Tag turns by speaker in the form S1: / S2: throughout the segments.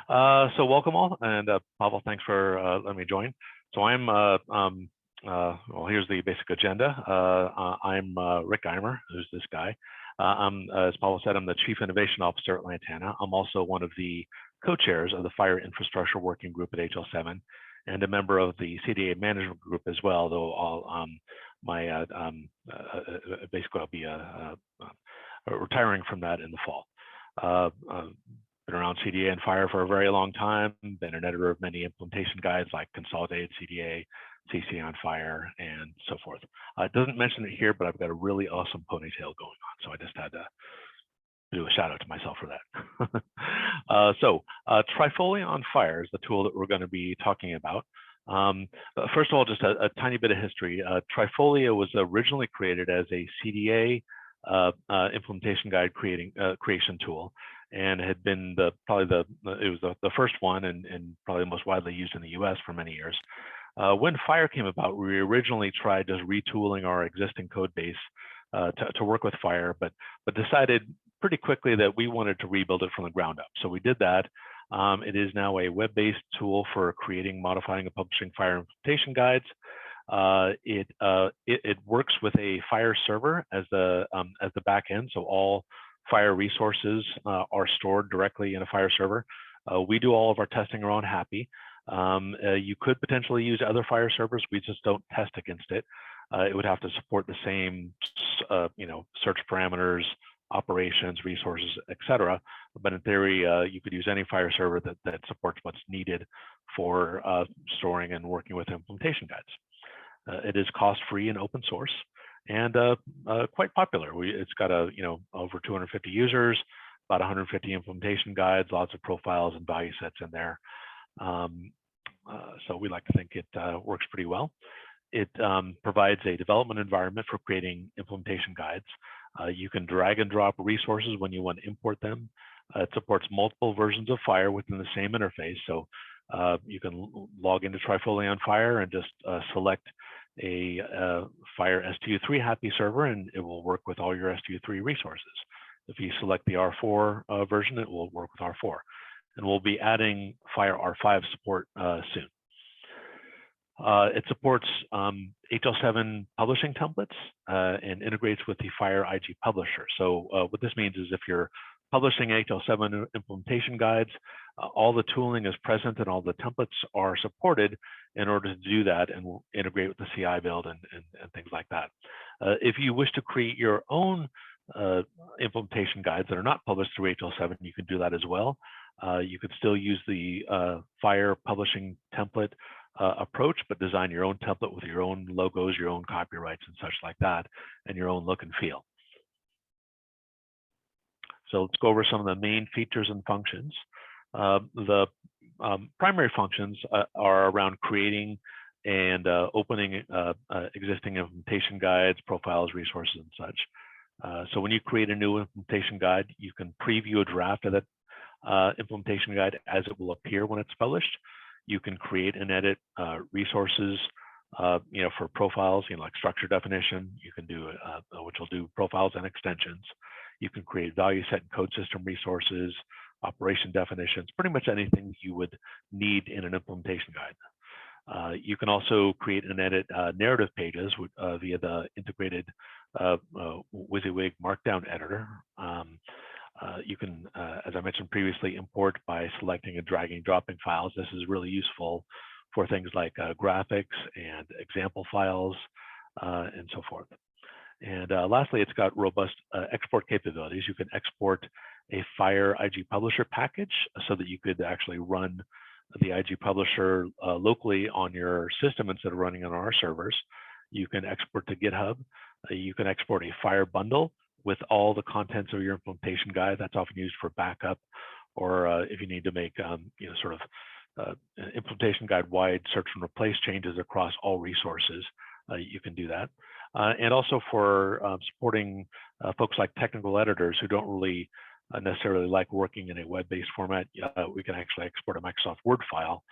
S1: So welcome all, and Pavel, thanks for letting me join. So I'm, well, here's the basic agenda. I'm Rick Geimer, who's this guy. As Pavel said, I'm the Chief Innovation Officer at Lantana. I'm also one of the co-chairs of the FHIR Infrastructure Working Group at HL7, and a member of the CDA Management Group as well, though basically I'll be retiring from that in the fall. Been around CDA and FHIR for a very long time, been an editor of many implementation guides like Consolidated CDA, CC on FHIR, and so forth. It doesn't mention it here, but I've got a really awesome ponytail going on, so I just had to do a shout out to myself for that. Trifolia-on-FHIR is the tool that we're going to be talking about. First of all, just a tiny bit of history. Trifolia was originally created as a CDA implementation guide creation tool, and had been it was the first one and probably the most widely used in the US for many years. When FHIR came about, we originally tried just retooling our existing code base to work with FHIR, but decided pretty quickly that we wanted to rebuild it from the ground up. So we did that. It is now a web-based tool for creating, modifying, and publishing FHIR implementation guides. It works with a FHIR server as the back end, so all FHIR resources are stored directly in a FHIR server. We do all of our testing around HAPI. You could potentially use other FHIR servers. We just don't test against it. It would have to support the same, search parameters, operations, resources, etc. But in theory, you could use any FHIR server that supports what's needed for storing and working with implementation guides. It is cost-free and open source, and quite popular. It's got over 250 users, about 150 implementation guides, lots of profiles and value sets in there. So we like to think it works pretty well. It provides a development environment for creating implementation guides. You can drag and drop resources when you want to import them. It supports multiple versions of FHIR within the same interface. So you can log into Trifolia-on-FHIR and just select a FHIR STU3 HAPI server, and it will work with all your STU3 resources. If you select the R4 version, it will work with R4. And we'll be adding FHIR-R5 support soon. It supports HL7 publishing templates and integrates with the FHIR IG Publisher. So what this means is if you're publishing HL7 implementation guides, all the tooling is present and all the templates are supported in order to do that, and we'll integrate with the CI build and things like that. If you wish to create your own implementation guides that are not published through HL7, you can do that as well. You could still use the FHIR publishing template approach, but design your own template with your own logos, your own copyrights and such like that, and your own look and feel. So let's go over some of the main features and functions. The primary functions are around creating and opening existing implementation guides, profiles, resources, and such. So when you create a new implementation guide, you can preview a draft of that implementation guide as it will appear when it's published. You can create and edit resources, for profiles, like structure definition. You can do, which will do profiles and extensions. You can create value set and code system resources, operation definitions, pretty much anything you would need in an implementation guide. You can also create and edit narrative pages via the integrated WYSIWYG Markdown editor. You can, as I mentioned previously, import by selecting and dragging, dropping files. This is really useful for things like graphics and example files and so forth. And lastly, it's got robust export capabilities. You can export a FHIR IG Publisher package so that you could actually run the IG Publisher locally on your system instead of running on our servers. You can export to GitHub. You can export a FHIR bundle with all the contents of your implementation guide. That's often used for backup, or if you need to make implementation guide wide search and replace changes across all resources, you can do that. And also for supporting folks like technical editors who don't really necessarily like working in a web-based format, we can actually export a Microsoft Word file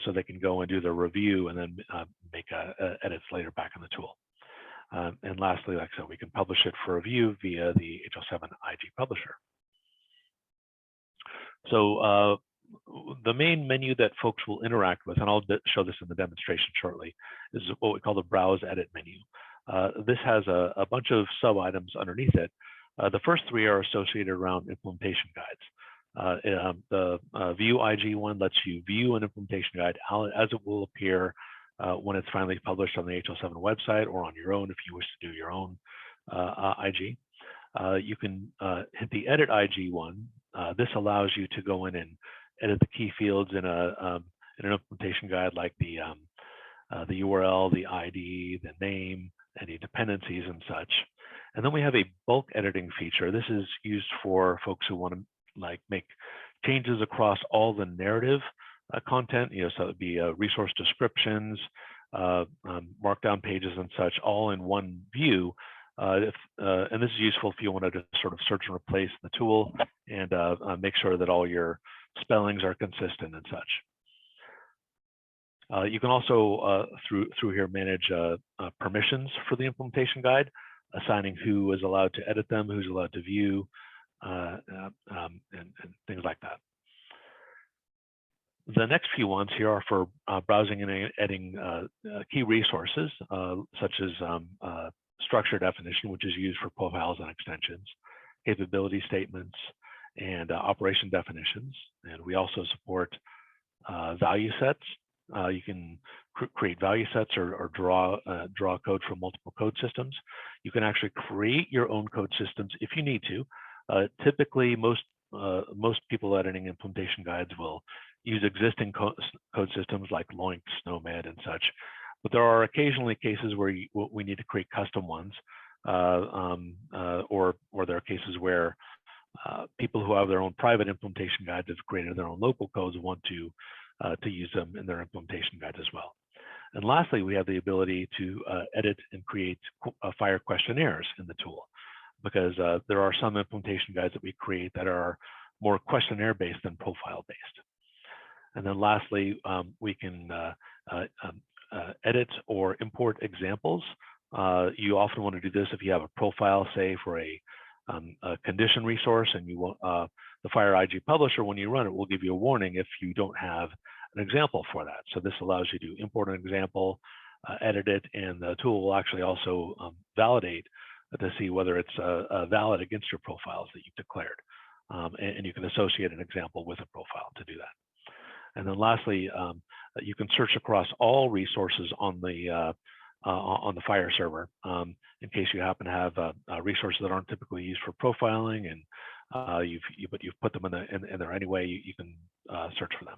S1: so they can go and do the review and then make edits later back in the tool. And lastly, like I said, we can publish it for review via the HL7 IG Publisher. So the main menu that folks will interact with, and I'll show this in the demonstration shortly, is what we call the Browse Edit menu. This has a bunch of sub-items underneath it. The first three are associated around implementation guides. The View IG one lets you view an implementation guide as it will appear when it's finally published on the HL7 website or on your own if you wish to do your own IG. You can hit the Edit IG one. This allows you to go in and edit the key fields in an implementation guide, like the URL, the ID, the name, any dependencies and such. And then we have a bulk editing feature. This is used for folks who want to make changes across all the narrative content. So it'd be resource descriptions, markdown pages and such, all in one view. And this is useful if you want to just sort of search and replace the tool and make sure that all your spellings are consistent and such. You can also, through here, manage permissions for the implementation guide, assigning who is allowed to edit them, who's allowed to view, and things like that. The next few ones here are for browsing and editing key resources, such as structure definition, which is used for profiles and extensions, capability statements, and operation definitions. And we also support value sets. You can create value sets or draw code from multiple code systems. You can actually create your own code systems if you need to. Typically, most people editing implementation guides will use existing code systems like Loinc, SNOMED, and such. But there are occasionally cases where we need to create custom ones, or there are cases where people who have their own private implementation guides have created their own local codes and want to use them in their implementation guides as well. And lastly, we have the ability to edit and create FHIR questionnaires in the tool, because there are some implementation guides that we create that are more questionnaire-based than profile-based. And then lastly, we can edit or import examples. You often want to do this if you have a profile, say, for a condition resource, and you want the FHIR IG Publisher, when you run it, will give you a warning if you don't have an example for that. So this allows you to import an example, edit it, and the tool will actually also validate to see whether it's valid against your profiles that you've declared. And you can associate an example with a profile to do that. And then lastly, you can search across all resources on the FHIR server in case you happen to have resources that aren't typically used for profiling, and but you've put them in there anyway. You can search for them.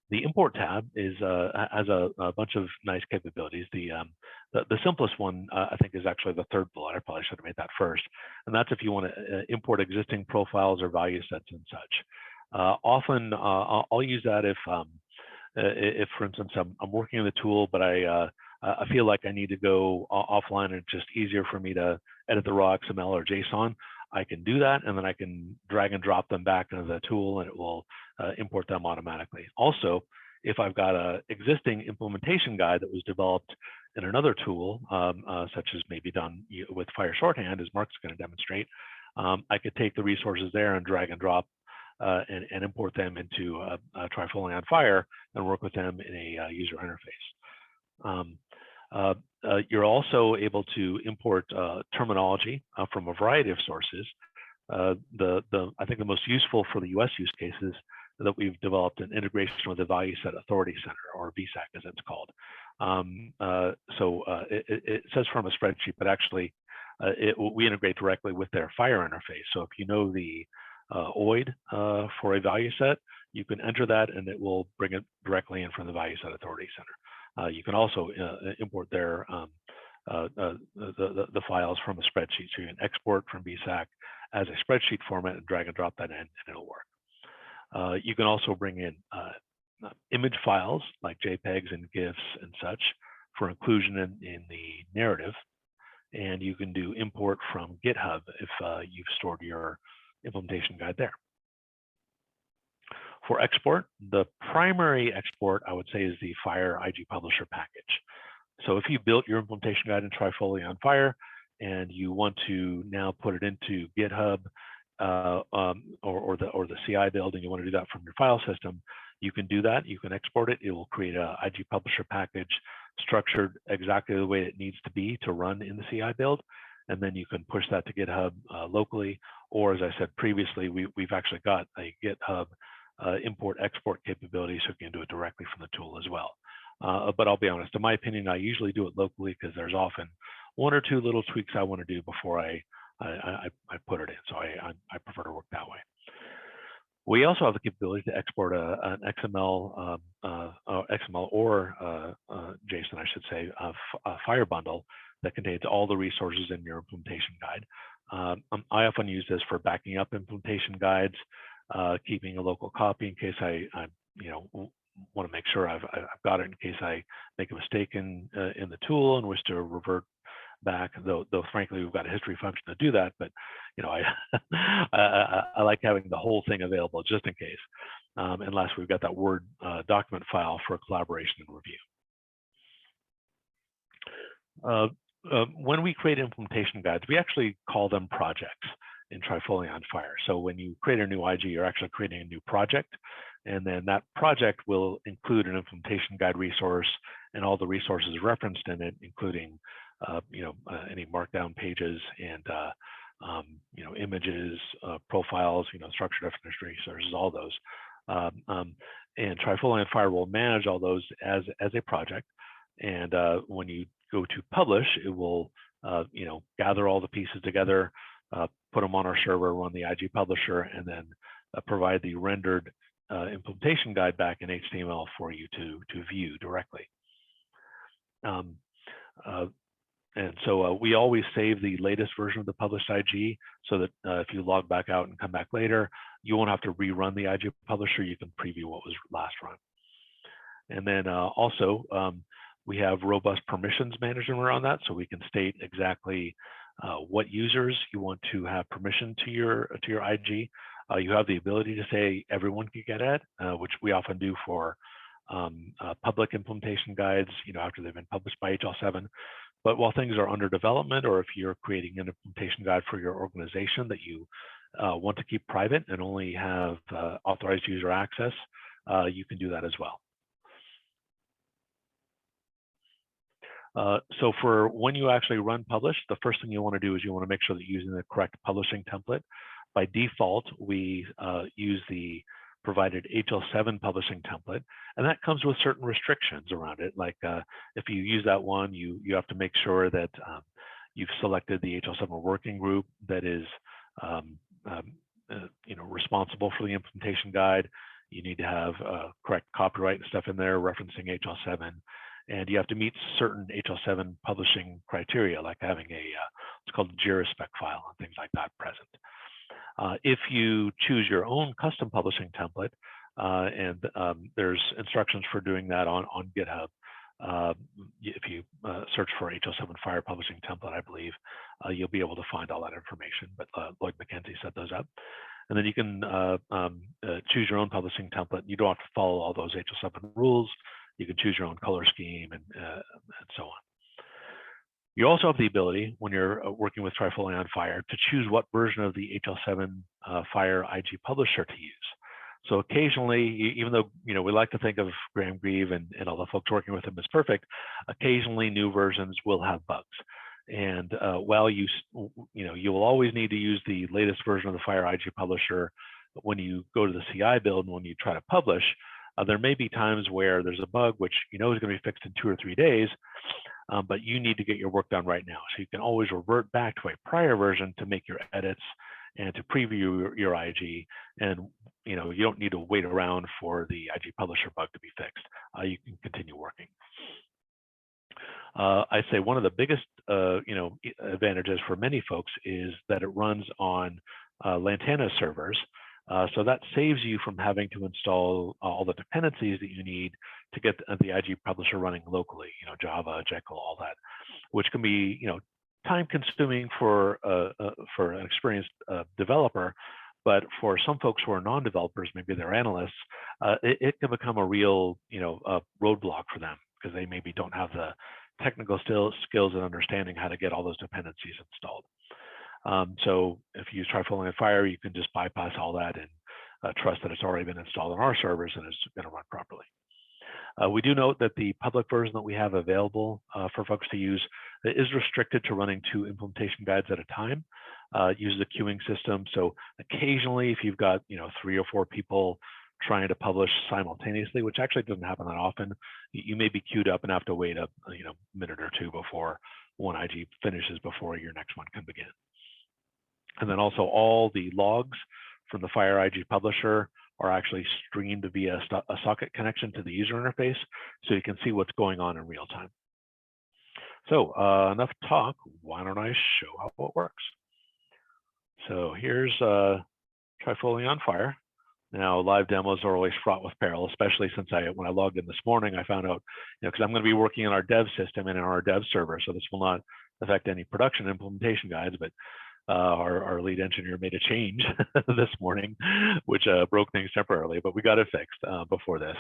S1: The import tab has a bunch of nice capabilities. The simplest one, I think, is actually the third bullet. I probably should have made that first. And that's if you want to import existing profiles or value sets and such. Often, I'll use that if, for instance, I'm working in the tool, but I feel like I need to go offline and it's just easier for me to edit the raw XML or JSON. I can do that, and then I can drag and drop them back into the tool, and it will import them automatically. Also, if I've got an existing implementation guide that was developed in another tool, such as maybe done with FHIR shorthand, as Mark's going to demonstrate, I could take the resources there and drag and drop and import them into Trifolia-on-FHIR and work with them in a user interface. You're also able to import terminology from a variety of sources. I think the most useful for the US use cases that we've developed an integration with the Value Set Authority Center, or VSAC as it's called. It says from a spreadsheet, but actually we integrate directly with their FHIR interface. So if you know the OID for a value set, you can enter that and it will bring it directly in from the Value Set Authority Center. You can also import their the files from a spreadsheet. So you can export from VSAC as a spreadsheet format and drag and drop that in, and it'll work. You can also bring in image files like JPEGs and GIFs and such for inclusion in the narrative. And you can do import from GitHub if you've stored your implementation guide there. For export, the primary export, I would say, is the FHIR IG Publisher package. So if you built your implementation guide in Trifolia-on-FHIR and you want to now put it into GitHub, or the CI build, and you want to do that from your file system, you can do that. You can export it. It will create a IG Publisher package structured exactly the way it needs to be to run in the CI build, and then you can push that to GitHub locally. Or as I said previously, we've actually got a GitHub import-export capability, so you can do it directly from the tool as well. But I'll be honest, in my opinion, I usually do it locally because there's often one or two little tweaks I want to do before I put it in. So I prefer to work that way. We also have the capability to export an XML, XML or JSON, I should say, a FHIR bundle that contains all the resources in your implementation guide. I often use this for backing up implementation guides, keeping a local copy in case I want to make sure I've got it in case I make a mistake in the tool and wish to revert back, though frankly we've got a history function to do that, but I like having the whole thing available just in case. And last, we've got that Word document file for collaboration and review. When we create implementation guides, we actually call them projects in Trifolia-on-FHIR. So when you create a new IG, you're actually creating a new project, and then that project will include an implementation guide resource and all the resources referenced in it, including any markdown pages and images, profiles, structure definition resources, all those. And Trifolia-on-FHIR will manage all those as a project. And when you go to publish, it will gather all the pieces together, put them on our server, run the IG Publisher, and then provide the rendered implementation guide back in HTML for you to view directly. And so we always save the latest version of the published IG so that if you log back out and come back later, you won't have to rerun the IG Publisher. You can preview what was last run. And then also, we have robust permissions management around that, so we can state exactly what users you want to have permission to your IG. You have the ability to say everyone can get it, which we often do for public implementation guides, after they've been published by HL7. But while things are under development, or if you're creating an implementation guide for your organization that you want to keep private and only have authorized user access, you can do that as well. So for when you actually run publish, the first thing you want to do is you want to make sure that you're using the correct publishing template. By default, we use the provided HL7 publishing template, and that comes with certain restrictions around it. Like if you use that one, you have to make sure that you've selected the HL7 working group that is responsible for the implementation guide. You need to have correct copyright and stuff in there referencing HL7, and you have to meet certain HL7 publishing criteria, like having a what's called a jira spec file and things like that present. If you choose your own custom publishing template, and there's instructions for doing that on GitHub. If you search for HL7 FHIR publishing template, I believe, you'll be able to find all that information, but Lloyd McKenzie set those up. And then you can choose your own publishing template. You don't have to follow all those HL7 rules. You can choose your own color scheme and so on. You also have the ability, when you're working with Trifolia-on-FHIR, to choose what version of the HL7 FHIR IG Publisher to use. So occasionally, even though we like to think of Graham Grieve and all the folks working with him as perfect, occasionally new versions will have bugs. And while you will always need to use the latest version of the FHIR IG Publisher when you go to the CI build and when you try to publish, there may be times where there's a bug which is going to be fixed in 2 or 3 days, but you need to get your work done right now. So you can always revert back to a prior version to make your edits and to preview your IG. And you don't need to wait around for the IG Publisher bug to be fixed. You can continue working. I'd say one of the biggest advantages for many folks is that it runs on Lantana servers. So that saves you from having to install all the dependencies that you need to get the IG Publisher running locally, Java, Jekyll, all that, which can be, time-consuming for an experienced developer. But for some folks who are non-developers, maybe they're analysts, it can become a real, roadblock for them because they maybe don't have the technical skills and understanding how to get all those dependencies installed. So if you use Trifolia-on-FHIR, you can just bypass all that and trust that it's already been installed on our servers and it's going to run properly. We do note that the public version that we have available for folks to use is restricted to running 2 implementation guides at a time. Uses a queuing system, so occasionally if you've got 3 or 4 people trying to publish simultaneously, which actually doesn't happen that often, you may be queued up and have to wait a minute or 2 before one IG finishes before your next one can begin. And then also all the logs from the FHIR IG Publisher are actually streamed via a socket connection to the user interface, so you can see what's going on in real time. So enough talk, why don't I show how it works? So here's Trifolia-on-FHIR. Now, live demos are always fraught with peril, especially since when I logged in this morning, I found out, because I'm going to be working in our dev system and in our dev server, so this will not affect any production implementation guides, but our lead engineer made a change this morning, which broke things temporarily, but we got it fixed before this.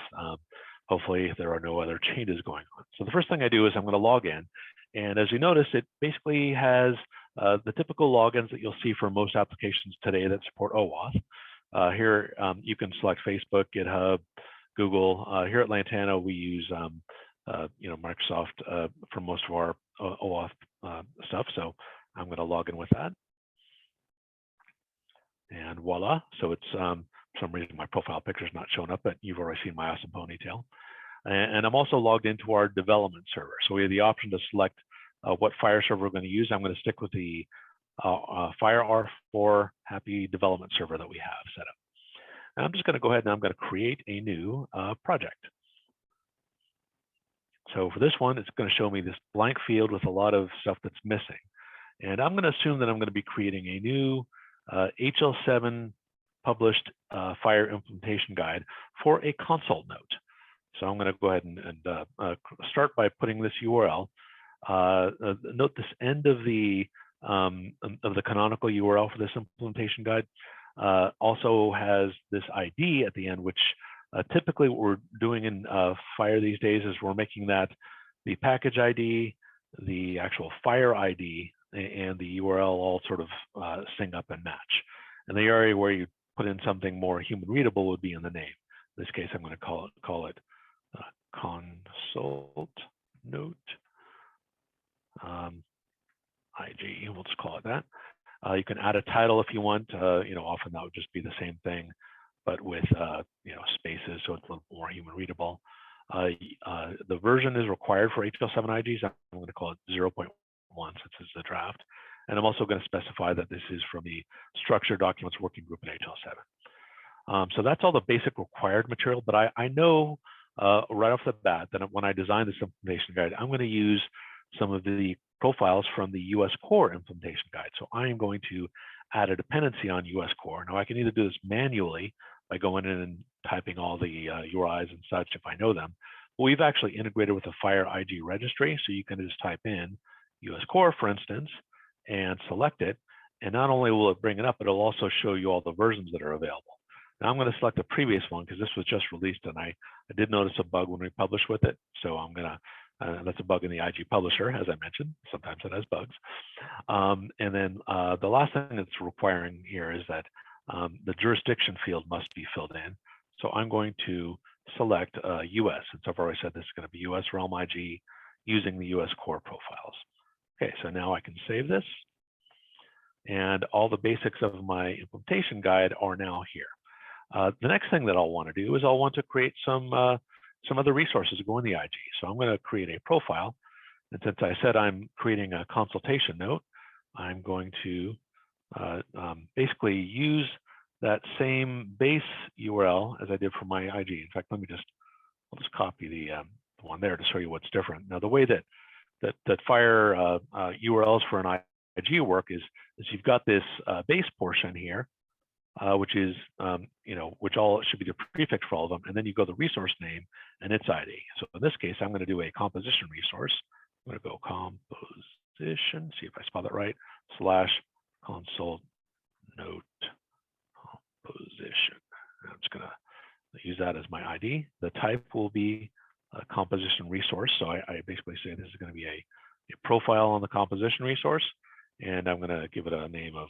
S1: Hopefully there are no other changes going on. So the first thing I do is I'm going to log in. And as you notice, it basically has the typical logins that you'll see for most applications today that support OAuth. Here you can select Facebook, GitHub, Google. Here at Lantana, we use Microsoft for most of our OAuth stuff. So I'm going to log in with that. And voila, so it's for some reason my profile picture is not showing up, but you've already seen my awesome ponytail. And I'm also logged into our development server. So we have the option to select what FHIR server we're going to use. I'm going to stick with the FHIR R4 Happy development server that we have set up. And I'm just going to go ahead and I'm going to create a new project. So for this one, it's going to show me this blank field with a lot of stuff that's missing. And I'm going to assume that I'm going to be creating a new HL7 published FHIR implementation guide for a consult note. So I'm going to go ahead and start by putting this URL. Note this end of the canonical URL for this implementation guide also has this ID at the end, which typically what we're doing in FHIR these days is we're making that the package ID, the actual FHIR ID, and the URL all sort of sync up and match. And the area where you put in something more human readable would be in the name. In this case, I'm going to call it consult note IG. We'll just call it that. You can add a title if you want. Often that would just be the same thing, but with spaces, so it's a little more human readable. The version is required for HL7 IGs. I'm going to call it 0.1 since it's the draft. And I'm also going to specify that this is from the Structured Documents Working Group in HL7. So that's all the basic required material, but I know right off the bat that when I design this implementation guide, I'm going to use some of the profiles from the US Core implementation guide. So I am going to add a dependency on US Core. Now I can either do this manually by going in and typing all the URIs and such if I know them. But we've actually integrated with the FHIR IG registry, so you can just type in US Core, for instance, and select it. And not only will it bring it up, but it'll also show you all the versions that are available. Now I'm going to select the previous one because this was just released, and I did notice a bug when we published with it. So I'm going to, that's a bug in the IG Publisher, as I mentioned. Sometimes it has bugs. And then the last thing it's requiring here is that the jurisdiction field must be filled in. So I'm going to select US, and so I've already said this is going to be US Realm IG using the US Core profiles. Okay, so now I can save this, and all the basics of my implementation guide are now here. The next thing that I'll want to do is I'll want to create some other resources to go in the IG. So I'm going to create a profile, and since I said I'm creating a consultation note, I'm going to basically use that same base URL as I did for my IG. In fact, I'll just copy the one there to show you what's different. Now, the way that FHIR URLs for an IG work is you've got this base portion here, which is which all should be the prefix for all of them, and then you go the resource name and its ID. So in this case, I'm going to do a composition resource. I'm going to go composition, see if I spell that right, / consult note composition. I'm just going to use that as my ID. The type will be a composition resource. So I basically say this is going to be a profile on the composition resource. and I'm going to give it a name of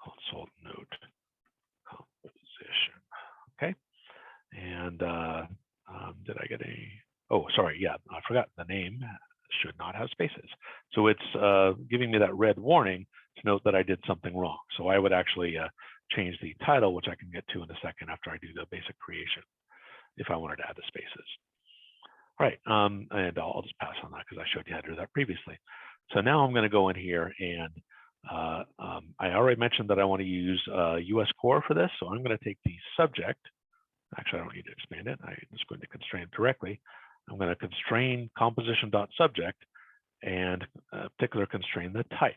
S1: consult note composition. Okay, and did I get any? Oh, sorry, yeah, I forgot the name should not have spaces. So it's giving me that red warning to note that I did something wrong. So I would actually change the title, which I can get to in a second after I do the basic creation, if I wanted to add the spaces. All right, and I'll just pass on that because I showed you how to do that previously. So now I'm going to go in here, and I already mentioned that I want to use US core for this. So I'm going to take the subject. Actually, I don't need to expand it. I'm just going to constrain it directly. I'm going to constrain composition.subject and particular constrain the type.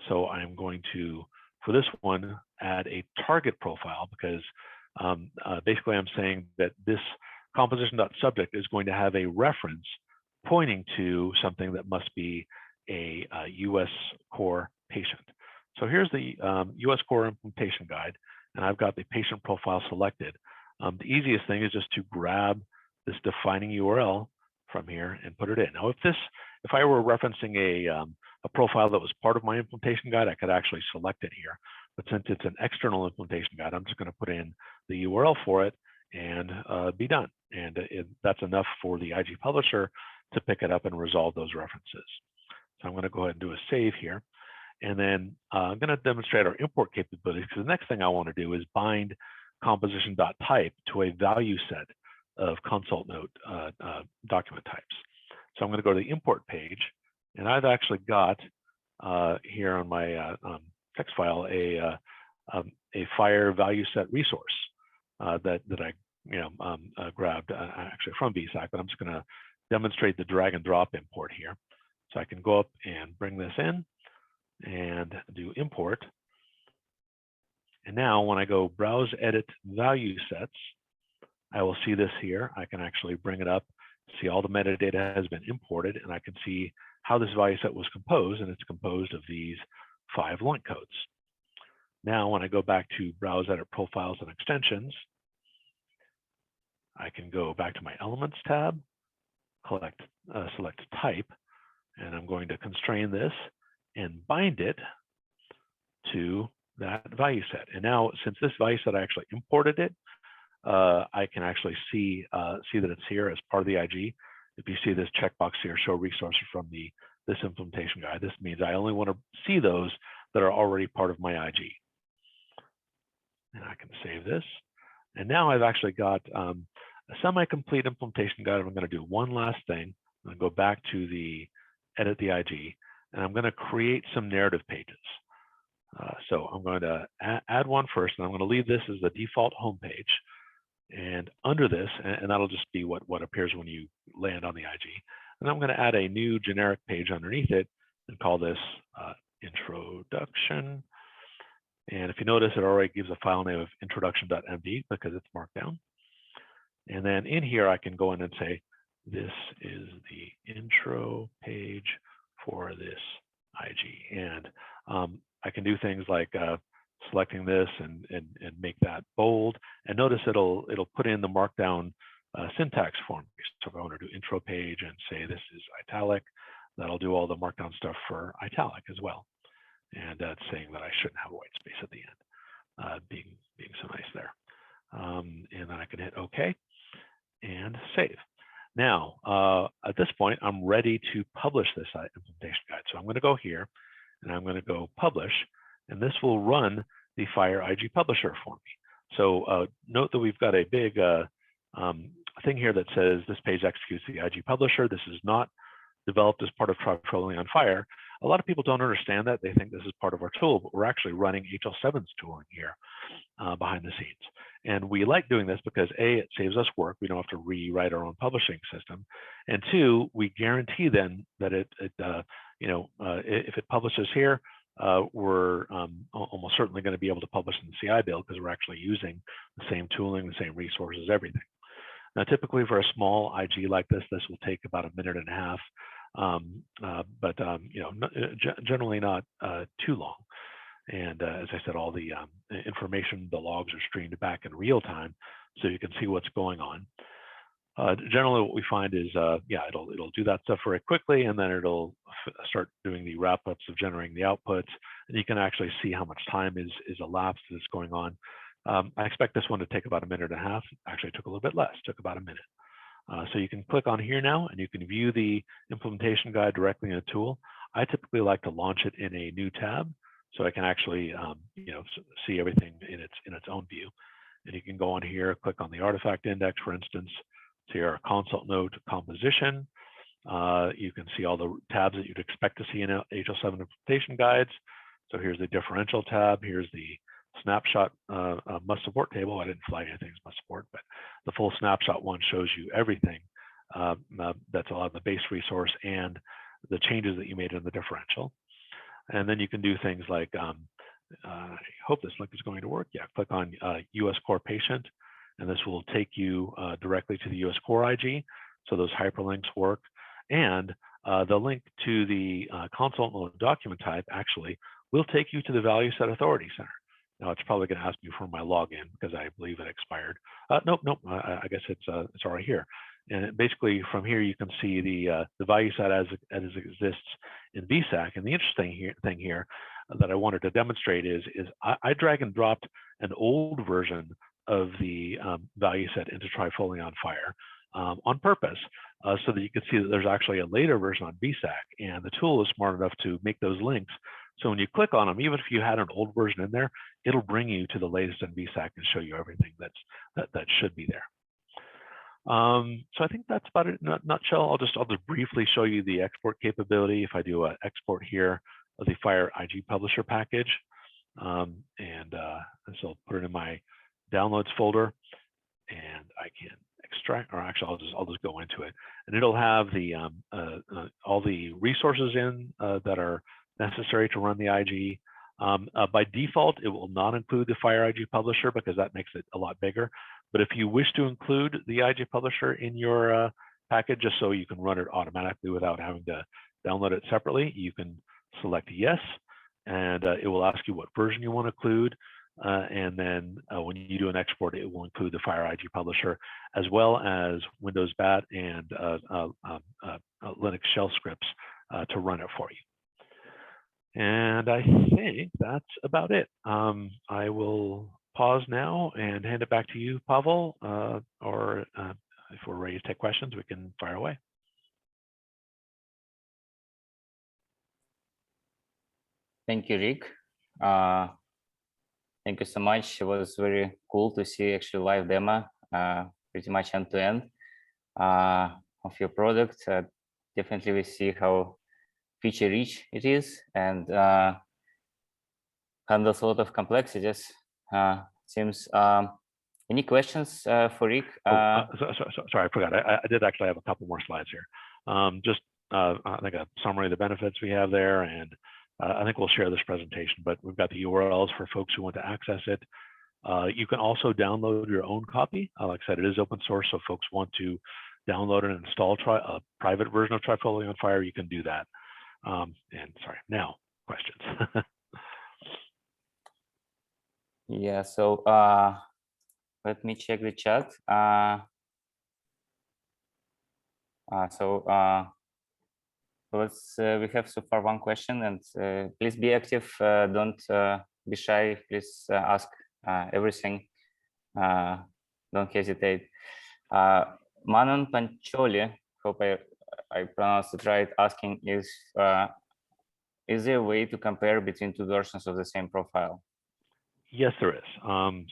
S1: So I'm going to, for this one, add a target profile because basically I'm saying that this composition.subject is going to have a reference pointing to something that must be a US core patient. So here's the US core implementation guide, and I've got the patient profile selected. The easiest thing is just to grab this defining URL from here and put it in. Now, if I were referencing a profile that was part of my implementation guide, I could actually select it here. But since it's an external implementation guide, I'm just going to put in the URL for it and be done. And that's enough for the IG Publisher to pick it up and resolve those references. So I'm going to go ahead and do a save here. And then I'm going to demonstrate our import capabilities, because the next thing I want to do is bind composition.type to a value set of consult note document types. So I'm going to go to the import page, and I've actually got here on my text file a FHIR value set resource that I grabbed actually from VSAC, but I'm just going to demonstrate the drag and drop import here. So I can go up and bring this in and do import. And now when I go browse edit value sets, I will see this here. I can actually bring it up, see all the metadata has been imported, and I can see how this value set was composed, and it's composed of these 5 link codes. Now, when I go back to browse edit profiles and extensions, I can go back to my elements tab, select type, and I'm going to constrain this and bind it to that value set. And now, since this value set, I actually imported it, I can actually see that it's here as part of the IG. If you see this checkbox here, show resources from this implementation guide, this means I only want to see those that are already part of my IG. And I can save this. And now I've actually got a semi-complete implementation guide. I'm going to do one last thing. I'm going to go back to the edit the IG, and I'm going to create some narrative pages. So I'm going to add one first, and I'm going to leave this as the default home page. And under this, and that'll just be what appears when you land on the IG. And I'm going to add a new generic page underneath it and call this introduction. And if you notice, it already gives a file name of introduction.md because it's marked down. And then in here, I can go in and say, this is the intro page for this IG. And I can do things like selecting this and make that bold. And notice it'll put in the markdown syntax for me. So if I want to do intro page and say this is italic, that'll do all the markdown stuff for italic as well. And that's saying that I shouldn't have a white space at the end, being so nice there. And then I can hit OK and save. Now, at this point, I'm ready to publish this implementation guide. So I'm going to go here, and I'm going to go publish, and this will run the FHIR IG Publisher for me. So note that we've got a big thing here that says this page executes the IG Publisher. This is not developed as part of Trifolia-on-FHIR. A lot of people don't understand that. They think this is part of our tool, but we're actually running HL7's tooling here behind the scenes. And we like doing this because A, it saves us work. We don't have to rewrite our own publishing system. And 2, we guarantee then that if it publishes here, we're almost certainly going to be able to publish in the CI build because we're actually using the same tooling, the same resources, everything. Now, typically for a small IG like this, this will take about 1.5 minutes, but generally not too long. And as I said, all the information, the logs are streamed back in real time, so you can see what's going on. Generally, what we find is, yeah, it'll do that stuff very quickly, and then it'll start doing the wrap-ups of generating the outputs, and you can actually see how much time is elapsed that's going on. I expect this one to take about 1.5 minutes. Actually, it took a little bit less, took about 1 minute. So you can click on here now, and you can view the implementation guide directly in a tool. I typically like to launch it in a new tab, so I can actually, you know, see everything in its own view. And you can go on here, click on the artifact index, for instance. So your consult node composition. You can see all the tabs that you'd expect to see in HL7 implementation guides. So here's the differential tab. Here's the snapshot must support table. I didn't flag anything as must support, but the full snapshot one shows you everything that's a lot of the base resource and the changes that you made in the differential. And then you can do things like, I hope this link is going to work. Yeah, click on US core patient, and this will take you directly to the US core IG. So those hyperlinks work. And the link to the consult node document type actually will take you to the Value Set Authority Center. Now it's probably going to ask me for my login because I believe it expired. Nope. I guess it's already here. And basically from here you can see the value set as it exists in VSAC. And the interesting thing here that I wanted to demonstrate is I drag and dropped an old version of the value set into Trifolia-on-FHIR on purpose, so that you can see that there's actually a later version on VSAC, and the tool is smart enough to make those links. So when you click on them, even if you had an old version in there, it'll bring you to the latest in VSAC and show you everything that should be there. So I think that's about it in a nutshell. I'll just briefly show you the export capability. If I do an export here of the FHIR IG Publisher package, so I'll put it in my downloads folder, and I can extract, or actually I'll just go into it, and it'll have the all the resources in that are necessary to run the IG. By default, it will not include the FHIR IG Publisher because that makes it a lot bigger. But if you wish to include the IG Publisher in your package, just so you can run it automatically without having to download it separately, you can select yes, and it will ask you what version you want to include. And then when you do an export, it will include the FHIR IG Publisher, as well as Windows BAT and Linux shell scripts to run it for you. And I think that's about it. I will pause now and hand it back to you, Pavel, or if we're ready to take questions, we can fire away.
S2: Thank you, Rick. Thank you so much. It was very cool to see actually live demo, pretty much end to end of your product. Definitely we see how feature rich it is and handles a lot of complexities. Seems any questions for Rick?
S1: Sorry, I forgot. I did actually have a couple more slides here. Just I think a summary of the benefits we have there, and I think we'll share this presentation, but we've got the URLs for folks who want to access it. You can also download your own copy. Like I said, it is open source, so folks want to download and install a private version of Trifolia-on-FHIR, you can do that. And sorry, now questions.
S2: Yeah, so let me check the chat. We have so far one question, and please be active. Don't be shy. Please ask everything. Don't hesitate. Manon Pancholi, hope I pronounced it right, asking is there a way to compare between two versions of the same profile?
S1: Yes, there is.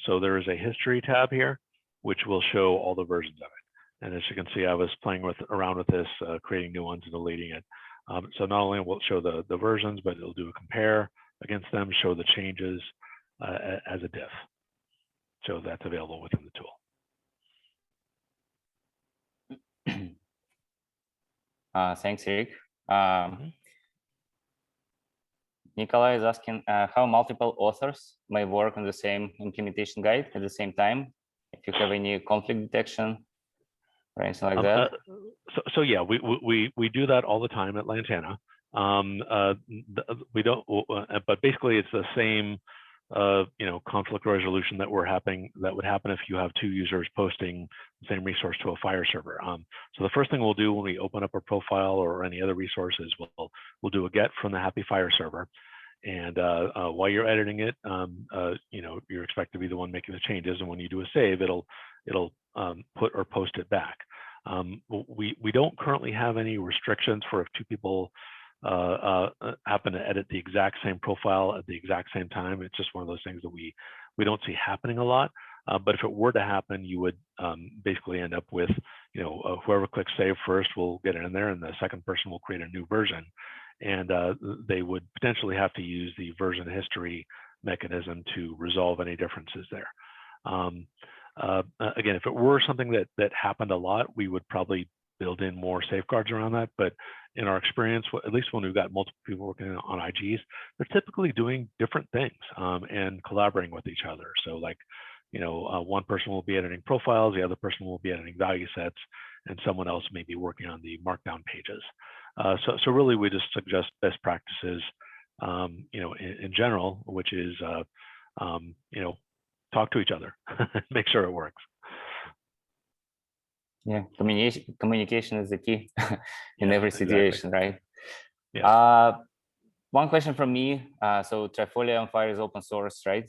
S1: So there is a history tab here, which will show all the versions of it. And as you can see, I was playing around with this, creating new ones and deleting it. So not only will it show the versions, but it'll do a compare against them, show the changes as a diff. So that's available within the tool.
S2: Thanks, Eric. Nikolai is asking how multiple authors may work on the same implementation guide at the same time, if you have any conflict detection or anything like that.
S1: So yeah, we do that all the time at Lantana. We don't, but basically it's the same conflict resolution that would happen if you have two users posting the same resource to a FHIR server. So the first thing we'll do when we open up a profile or any other resources, we'll do a get from the happy FHIR server. And while you're editing it, you're expected to be the one making the changes. And when you do a save, it'll put or post it back. We don't currently have any restrictions for if two people happen to edit the exact same profile at the exact same time. It's just one of those things that we don't see happening a lot. But if it were to happen, you would basically end up with, whoever clicks save first will get it in there, and the second person will create a new version. And they would potentially have to use the version history mechanism to resolve any differences there. Again, if it were something that happened a lot, we would probably build in more safeguards around that. But in our experience, at least when we've got multiple people working on IGs, they're typically doing different things and collaborating with each other. So like, one person will be editing profiles, the other person will be editing value sets, and someone else may be working on the markdown pages. So really, we just suggest best practices, in general, which is, talk to each other, make sure it works.
S2: Yeah, communication is the key in every situation,
S1: exactly.
S2: right?
S1: Yeah.
S2: One question from me. So Trifolia-on-FHIR is open source, right?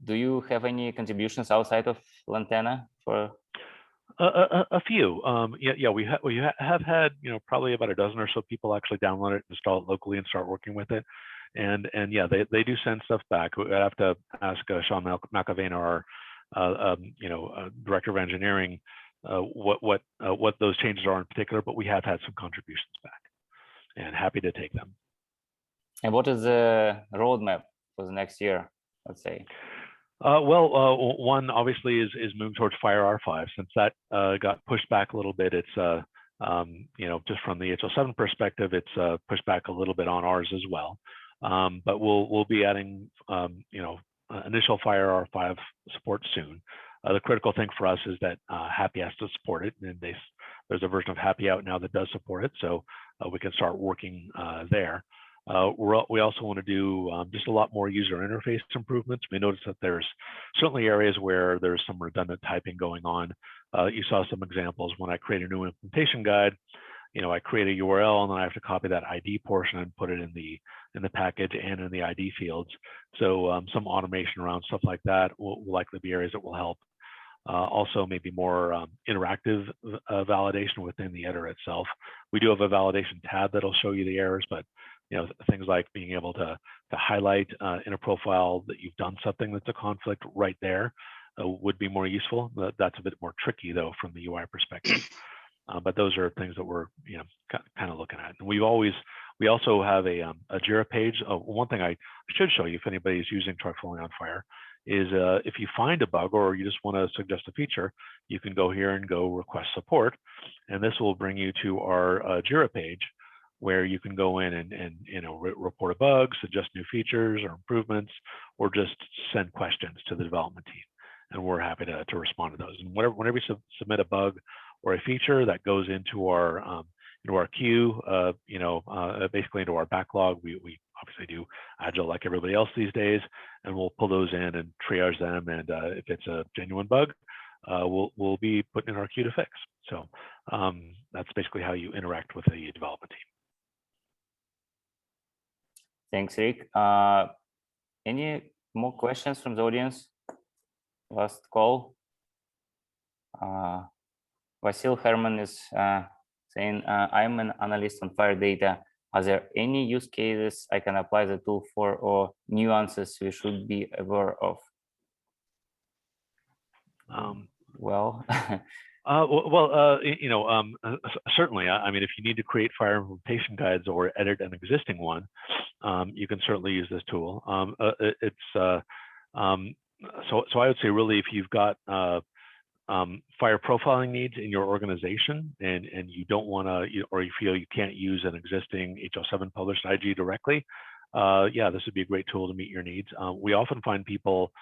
S2: Do you have any contributions outside of Lantana for?
S1: A few. We have had probably about a dozen or so people actually download it, install it locally, and start working with it. And yeah, they do send stuff back. I have to ask Sean McAveen, our director of engineering, what those changes are in particular. But we have had some contributions back, and happy to take them.
S2: And what is the roadmap for the next year, let's say?
S1: One obviously is moving towards FHIR-R5. Since that got pushed back a little bit, it's just from the HL7 perspective, it's pushed back a little bit on ours as well. But we'll be adding initial FHIR-R5 support soon. The critical thing for us is that Happy has to support it, and there's a version of Happy out now that does support it, so we can start working there. We also want to do just a lot more user interface improvements. We notice that there's certainly areas where there's some redundant typing going on. You saw some examples when I create a new implementation guide. I create a URL, and then I have to copy that ID portion and put it in the package and in the ID fields. So some automation around stuff like that will likely be areas that will help. Also, maybe more interactive validation within the editor itself. We do have a validation tab that'll show you the errors, but things like being able to highlight in a profile that you've done something that's a conflict right there would be more useful. That's a bit more tricky though from the UI perspective. But those are things that we're kind of looking at. And we also have a Jira page. One thing I should show you if anybody is using Trifolia-on-FHIR is if you find a bug or you just want to suggest a feature, you can go here and go request support, and this will bring you to our Jira page, where you can go in and report a bug, suggest new features or improvements, or just send questions to the development team. And we're happy to respond to those. And whenever you submit a bug or a feature, that goes into our queue, basically into our backlog. We obviously do Agile like everybody else these days, and we'll pull those in and triage them. And if it's a genuine bug, we'll be putting in our queue to fix. So that's basically how you interact with the development team.
S2: Thanks, Rick. Any more questions from the audience? Last call. Vasil Herman is saying, I'm an analyst on FHIR data. Are there any use cases I can apply the tool for, or nuances we should be aware of?
S1: Certainly. I mean, if you need to create FHIR implementation guides or edit an existing one, you can certainly use this tool. So I would say really, if you've got FHIR profiling needs in your organization and you don't want to, or you feel you can't use an existing HL7 published IG directly, yeah, this would be a great tool to meet your needs. We often find people,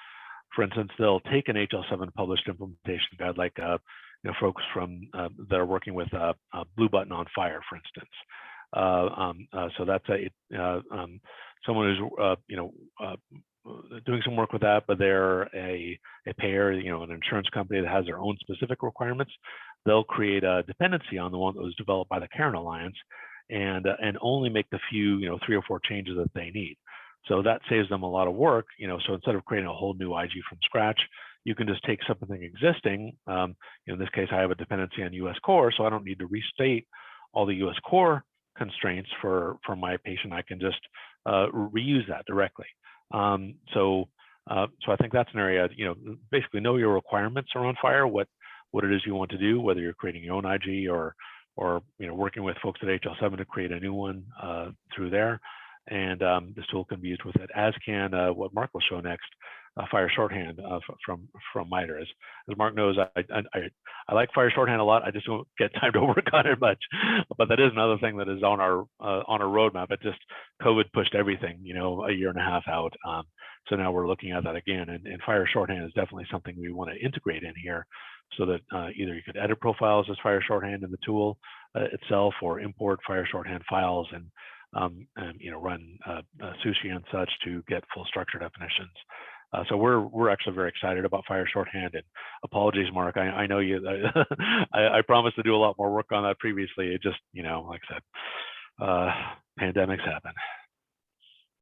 S1: for instance, they'll take an HL7 published implementation guide, like folks from that are working with Blue Button on FHIR, for instance. So that's someone who's doing some work with that, but they're a payer, an insurance company that has their own specific requirements, they'll create a dependency on the one that was developed by the Karen Alliance, and only make the few 3 or 4 changes that they need. So that saves them a lot of work. So instead of creating a whole new IG from scratch, you can just take something existing. In this case, I have a dependency on US core, so I don't need to restate all the US core constraints for my patient. I can just reuse that directly. So I think that's an area, basically know your requirements around FHIR, what it is you want to do, whether you're creating your own IG or working with folks at HL7 to create a new one through there. And this tool can be used with it, as can what Mark will show next, FHIR shorthand from MITRE. As Mark knows, I like FHIR shorthand a lot. I just don't get time to work on it much. But that is another thing that is on our roadmap. It just COVID pushed everything, a year and a half out. So now we're looking at that again. And FHIR shorthand is definitely something we want to integrate in here, so that either you could edit profiles as FHIR shorthand in the tool itself, or import FHIR shorthand files and run sushi and such to get full structure definitions. So we're actually very excited about FHIR shorthand. And apologies, Mark, I know you. I promised to do a lot more work on that previously. It just, like I said, pandemics happen.